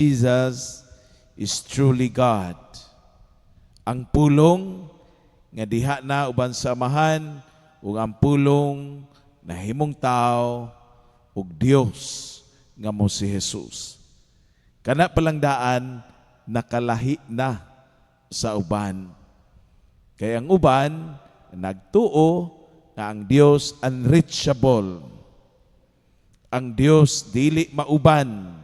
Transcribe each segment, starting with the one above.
Jesus is truly God. Ang pulong nga diha na uban samahan ug ang pulong nahimong tao ug Dios nga mo si Jesus. Kana palang daan nakalahi na sa uban. Kaya ang uban nagtuo nga ang Dios unreachable. Ang Dios dili mauban.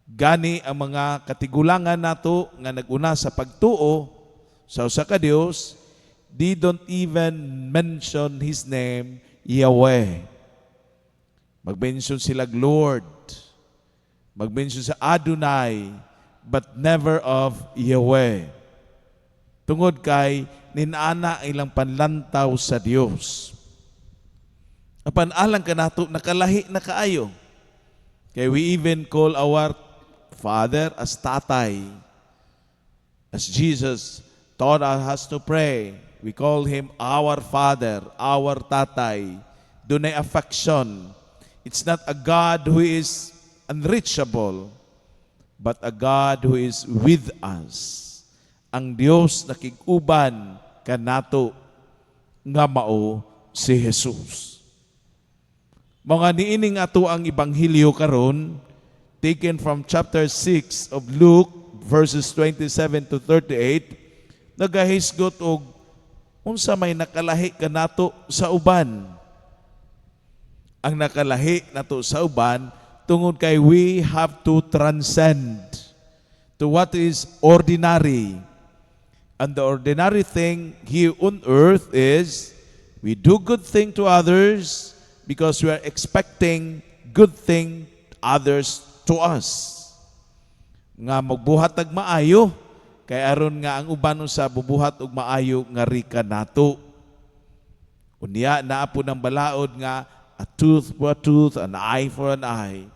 Gani ang mga katigulangan nato nga naguna sa pagtuo sa usa ka Dios, they don't even mention His name, Yahweh. Mag-mention sila Lord. Mag-mention sa Adonai, but never of Yahweh. Tungod kay ninana ilang panlantaw sa Dios. Apan alang ka nato nakalahi na kaayo. Kay we even call our Father as tatay. As Jesus taught us to pray, we call Him our Father, our tatay. Dunay affection. It's not a God who is unreachable, but a God who is with us. Ang Dios nakig-uban kanato nga mao si Jesus. Mga niining ato ang Ebanghelyo karon, taken from chapter 6 of Luke, verses 27 to 38, nagahisgot og unsa may nakalahi kanato sa uban. Ang nakalahi nato sa uban tungod kay we have to transcend to what is ordinary. And the ordinary thing here on earth is we do good thing to others because we are expecting good thing others to us. Nga magbuhat ag maayo kay aron nga ang uban sa bubuhat og maayo nga rika nato. Unya naa po ng balaod nga a tooth for a tooth, an eye for an eye.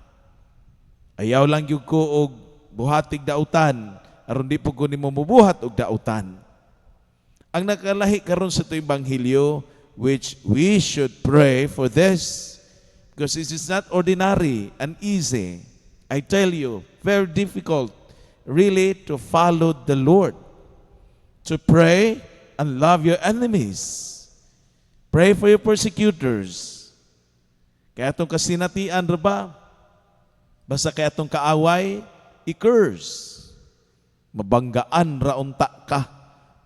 Ayaw lang gyud ko og buhatig dautan aron di po ko nimo mubuhat og dautan. Ang nakalahi karon sa tuig Ebanghelyo, which we should pray for this, because this is not ordinary and easy. I tell you, very difficult really to follow the Lord, to pray and love your enemies. Pray for your persecutors. Kaya itong kasinatian ba? Basta kaya itong kaaway, i-curse. Mabanggaan raunta ka,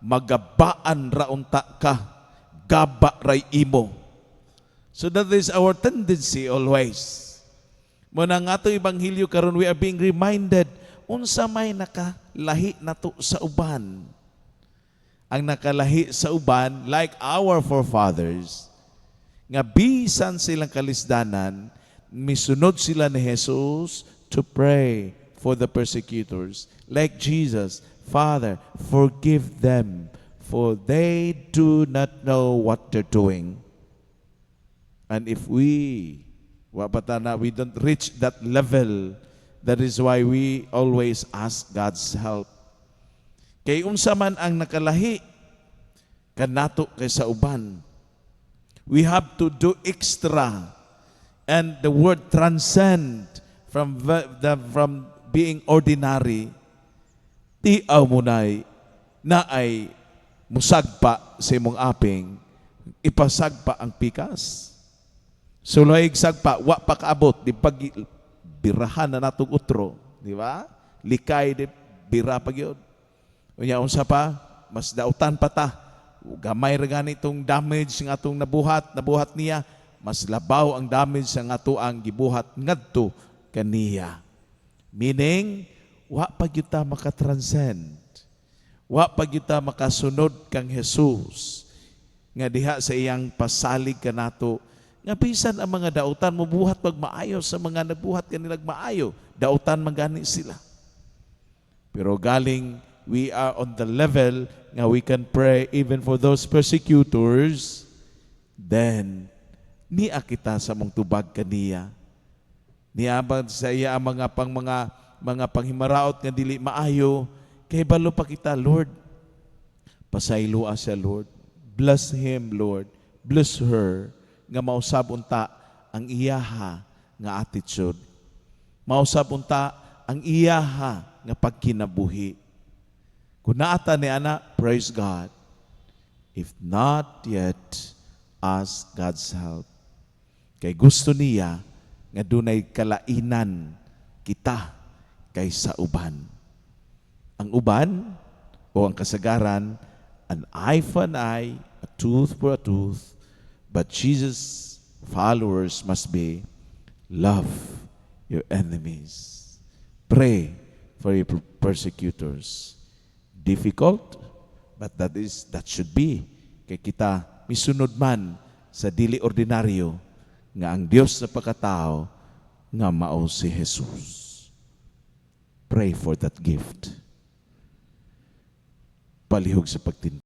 magabaan raunta ka, gaba ray imo. So that is our tendency always. Muna nga itong Ebanghelyo karon, we are being reminded unsa may nakalahi nato sa uban. Ang nakalahi sa uban, like our forefathers, nga bisan silang kalisdanan, misunod sila ni Jesus to pray for the persecutors. Like Jesus, Father, forgive them, for they do not know what they're doing. And if we don't reach that level, that is why we always ask God's help. Kay unsa man ang nakalahi kanato kay sa uban, we have to do extra. And the word transcend from being ordinary, ti amunay na ay musagpa sa imong aping, ipasagpa ang pikas. Sulaig sagpa, wa pa kaabot, di pag birahan na natong utro, di ba? Likay di bira pa gyud. Unya unsa pa, mas dautan pa ta. Gamay ra gani itong damage nga atong nabuhat niya, mas labaw ang damage sa ato ang gibuhat ngadto kaniya. Meaning, wa pa gyud ta makatranscend. Wa pa gyud ta makasunod kang Jesus nga diha sa iyang pasalig kanato. Nga bisan ang mga dautan mo buhat pag maayo sa mga nagbuhat kanilang maayo, dautan magani sila. Pero galing we are on the level nga we can pray even for those persecutors, then niya kita sa mong tubag kaniya. Niya ba sa iya ang mga panghimaraot nga dili maayo, kay balo pa kita, Lord. Pasayloa siya, Lord. Bless him, Lord. Bless her. Nga mausab unta ang iyaha nga attitude. Mausab unta ang iyaha nga pagkinabuhi. Kung naata ni ana, praise God. If not yet, ask God's help. Kay gusto niya nga dunay kalainan kita kaysa uban. Ang uban o ang kasagaran, an eye for an eye, a tooth for a tooth, but Jesus' followers must be love your enemies. Pray for your persecutors. Difficult, but that should be. Kay kita misunod man sa dili ordinaryo nga ang Dios sa pagkatao nga mao si Jesus. Pray for that gift. Palihog sa pagtinda.